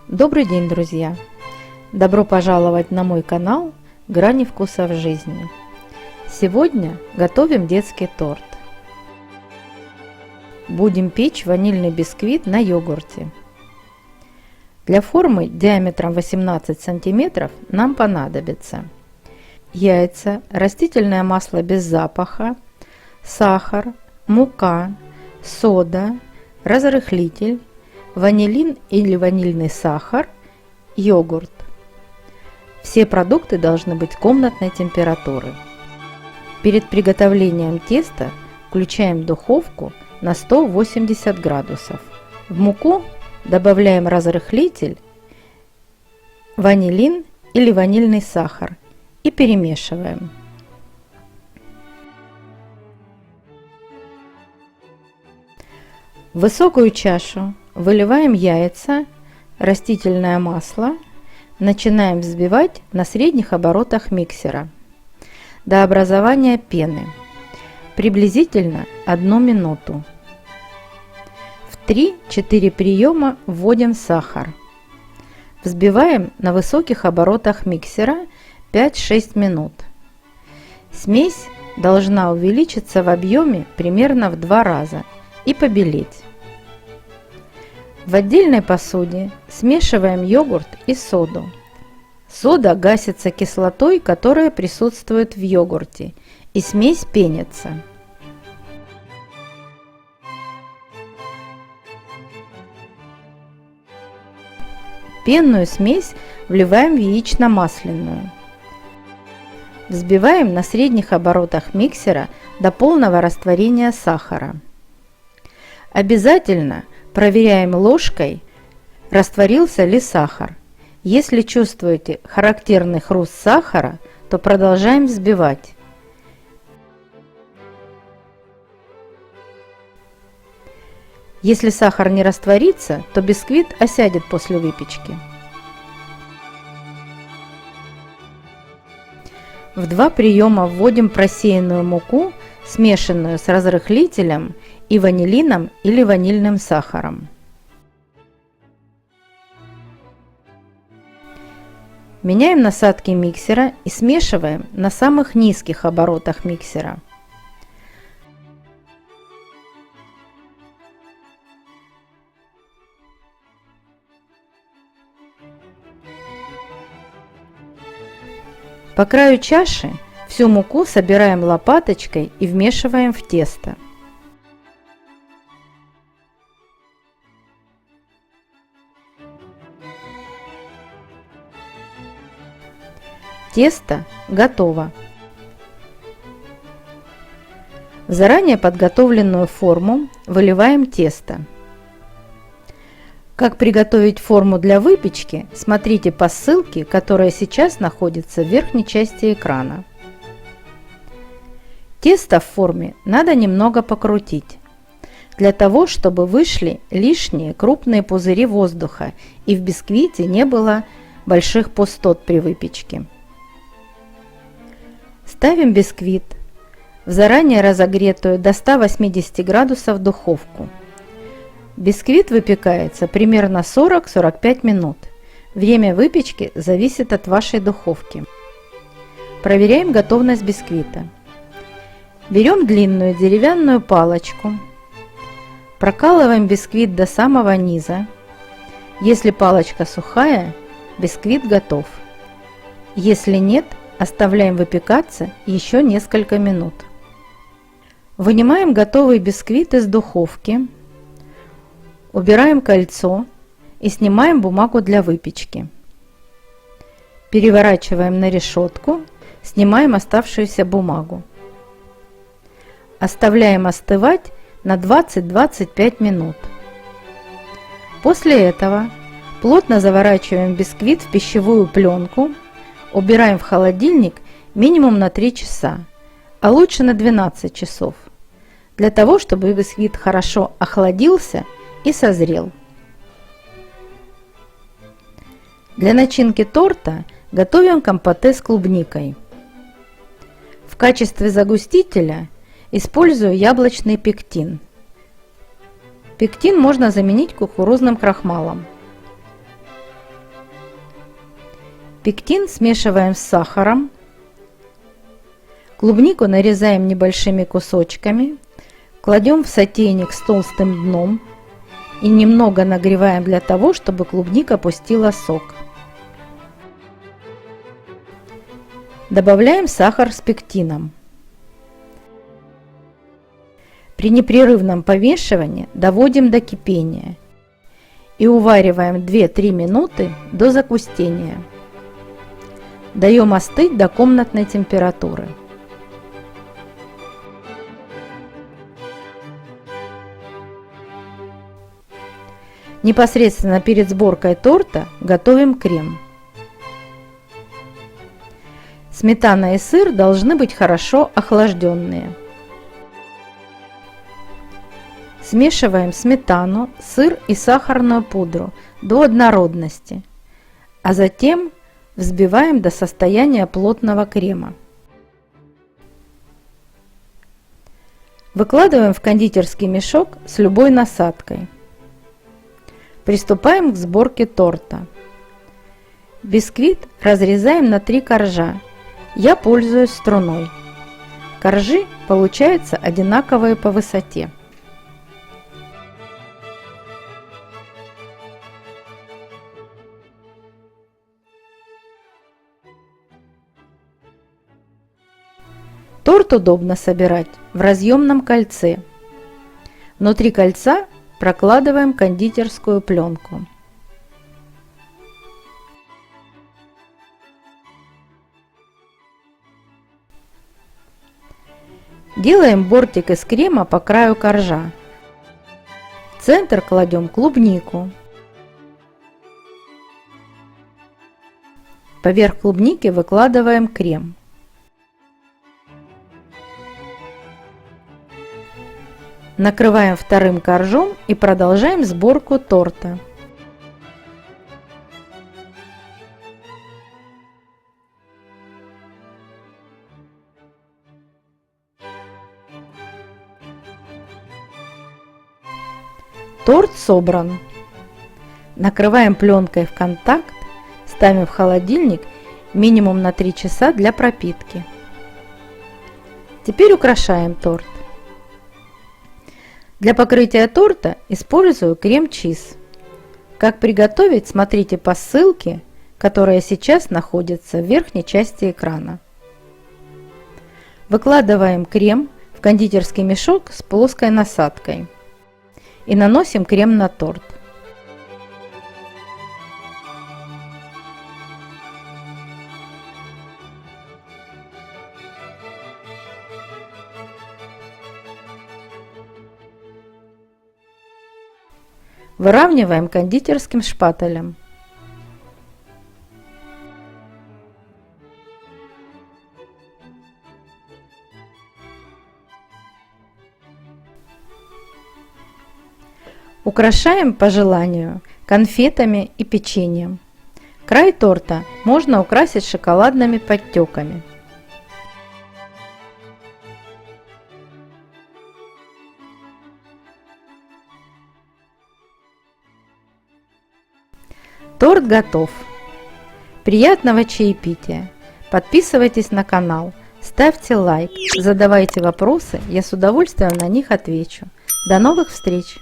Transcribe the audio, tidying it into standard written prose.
Добрый день, друзья! Добро пожаловать на мой канал «Грани вкуса в жизни». Сегодня готовим детский торт. Будем печь ванильный бисквит на йогурте. Для формы диаметром 18 см нам понадобится яйца, растительное масло без запаха, сахар, мука, сода, разрыхлитель, ванилин или ванильный сахар, йогурт. Все продукты должны быть комнатной температуры. Перед приготовлением теста включаем духовку на 180 градусов. В муку добавляем разрыхлитель, ванилин или ванильный сахар и перемешиваем. В высокую чашу выливаем яйца, растительное масло, начинаем взбивать на средних оборотах миксера до образования пены, приблизительно 1 минуту. В 3-4 приема вводим сахар. Взбиваем на высоких оборотах миксера 5-6 минут. Смесь должна увеличиться в объеме примерно в 2 раза и побелеть. В отдельной посуде смешиваем йогурт и соду. Сода гасится кислотой, которая присутствует в йогурте, и смесь пенится. Пенную смесь вливаем в яично-масляную. Взбиваем на средних оборотах миксера до полного растворения сахара. Обязательно проверяем ложкой, растворился ли сахар. Если чувствуете характерный хруст сахара, то продолжаем взбивать. Если сахар не растворится, то бисквит осядет после выпечки. В 2 приема вводим просеянную муку, смешанную с разрыхлителем и ванилином или ванильным сахаром. Меняем насадки миксера и смешиваем на самых низких оборотах миксера. По краю чаши всю муку собираем лопаточкой и вмешиваем в тесто. Тесто готово. В заранее подготовленную форму выливаем тесто. Как приготовить форму для выпечки, смотрите по ссылке, которая сейчас находится в верхней части экрана. Тесто в форме надо немного покрутить, для того, чтобы вышли лишние крупные пузыри воздуха и в бисквите не было больших пустот при выпечке. Ставим бисквит в заранее разогретую до 180 градусов духовку. Бисквит выпекается примерно 40-45 минут. Время выпечки зависит от вашей духовки. Проверяем готовность бисквита. Берем длинную деревянную палочку, прокалываем бисквит до самого низа. Если палочка сухая, бисквит готов. Если нет, оставляем выпекаться еще несколько минут. Вынимаем готовый бисквит из духовки, убираем кольцо и снимаем бумагу для выпечки. Переворачиваем на решетку, снимаем оставшуюся бумагу. Оставляем остывать на 20-25 минут. После этого плотно заворачиваем бисквит в пищевую пленку, убираем в холодильник минимум на 3 часа, а лучше на 12 часов, для того, чтобы бисквит хорошо охладился и созрел. Для начинки торта готовим компоте с клубникой. В качестве загустителя использую яблочный пектин. Пектин можно заменить кукурузным крахмалом. Пектин смешиваем с сахаром. Клубнику нарезаем небольшими кусочками. Кладем в сотейник с толстым дном и немного нагреваем для того, чтобы клубника пустила сок. Добавляем сахар с пектином. При непрерывном помешивании доводим до кипения и увариваем 2-3 минуты до загустения. Даем остыть до комнатной температуры. Непосредственно перед сборкой торта готовим крем. Сметана и сыр должны быть хорошо охлажденные. Смешиваем сметану, сыр и сахарную пудру до однородности, а затем взбиваем до состояния плотного крема. Выкладываем в кондитерский мешок с любой насадкой. Приступаем к сборке торта. Бисквит разрезаем на 3 коржа. Я пользуюсь струной. Коржи получаются одинаковые по высоте. Торт удобно собирать в разъемном кольце. Внутри кольца прокладываем кондитерскую пленку. Делаем бортик из крема по краю коржа. В центр кладем клубнику. Поверх клубники выкладываем крем. Накрываем вторым коржом и продолжаем сборку торта. Торт собран. Накрываем пленкой в контакт, ставим в холодильник минимум на 3 часа для пропитки. Теперь украшаем торт. Для покрытия торта использую крем-чиз. Как приготовить, смотрите по ссылке, которая сейчас находится в верхней части экрана. Выкладываем крем в кондитерский мешок с плоской насадкой и наносим крем на торт. Выравниваем кондитерским шпателем. Украшаем по желанию конфетами и печеньем. Край торта можно украсить шоколадными подтеками. Торт готов. Приятного чаепития. Подписывайтесь на канал, ставьте лайк, задавайте вопросы, я с удовольствием на них отвечу. До новых встреч!